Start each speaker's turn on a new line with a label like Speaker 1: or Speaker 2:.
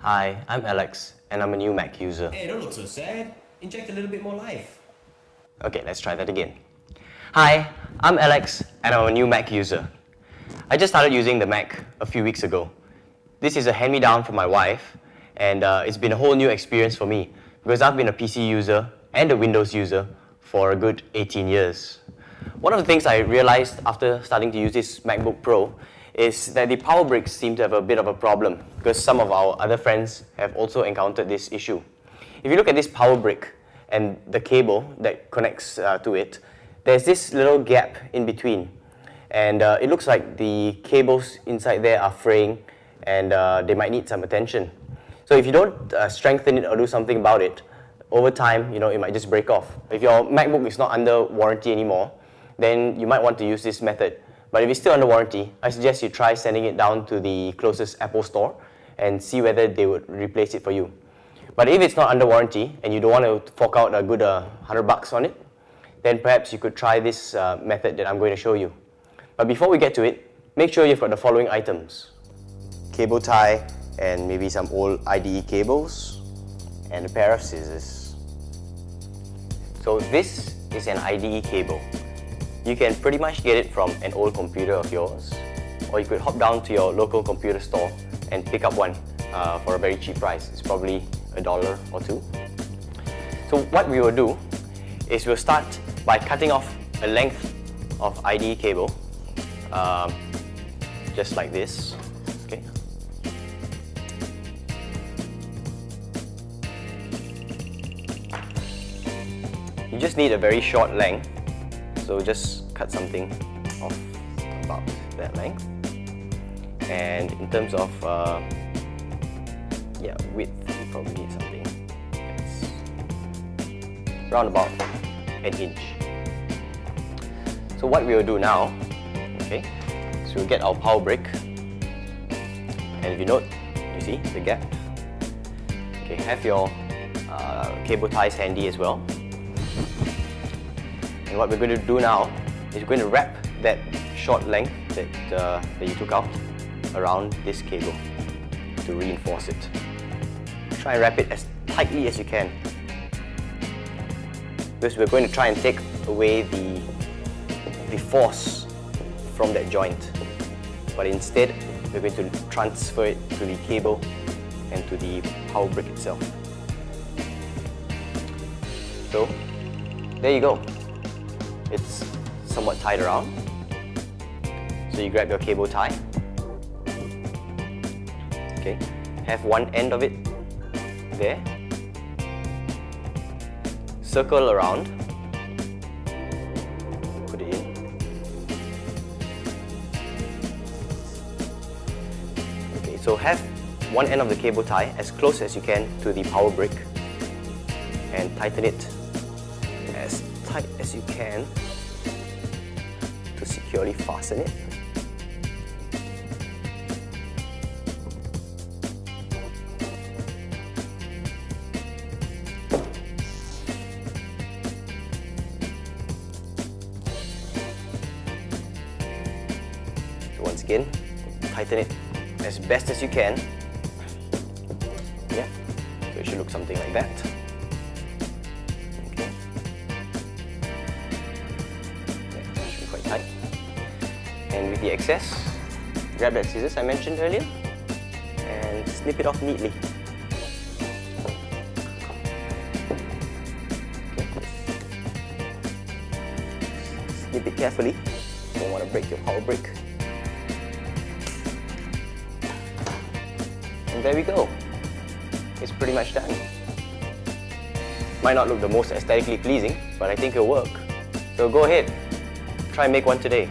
Speaker 1: Hi, I'm Alex, and I'm a new Mac user.
Speaker 2: Hey, don't look so sad. Inject a little bit more life.
Speaker 1: Okay, let's try that again. Hi, I'm Alex, and I'm a new Mac user. I just started using the Mac a few weeks ago. This is a hand-me-down from my wife, and it's been a whole new experience for me because I've been a PC user and a Windows user for a good 18 years. One of the things I realized after starting to use this MacBook Pro is that the power bricks seem to have a bit of a problem because some of our other friends have also encountered this issue. If you look at this power brick and the cable that connects to it, there's this little gap in between, and it looks like the cables inside there are fraying and they might need some attention. So if you don't strengthen it or do something about it, over time, it might just break off. If your MacBook is not under warranty anymore, then you might want to use this method. But if it's still under warranty, I suggest you try sending it down to the closest Apple store and see whether they would replace it for you. But if it's not under warranty and you don't want to fork out a good $100 on it, then perhaps you could try this method that I'm going to show you. But before we get to it, make sure you've got the following items: cable tie and maybe some old IDE cables and a pair of scissors. So this is an IDE cable. You can pretty much get it from an old computer of yours, or you could hop down to your local computer store and pick up one for a very cheap price. It's probably $1 or $2. So what we will do is we'll start by cutting off a length of IDE cable, just like this. Okay. You just need a very short length. So just cut something off about that length. And in terms of width, you probably need something that's around about an inch. So what we will do now, okay, so we'll get our power brick. And if you note, you see the gap. Okay, have your cable ties handy as well. And what we're going to do now is we're going to wrap that short length that you took out around this cable to reinforce it. Try and wrap it as tightly as you can, because we're going to try and take away the force from that joint, but instead we're going to transfer it to the cable and to the power brick itself. So there you go. It's somewhat tied around. So you grab your cable tie. Okay, have one end of it there. Circle around. Put it in. Okay, so have one end of the cable tie as close as you can to the power brick and tighten it as tight as you can to securely fasten it. So once again, tighten it as best as you can. Yeah, so it should look something like that. And with the excess, grab that scissors I mentioned earlier and snip it off neatly. Okay. Snip it carefully. Don't want to break your power brick. And there we go. It's pretty much done. Might not look the most aesthetically pleasing, but I think it'll work. So go ahead, try and make one today.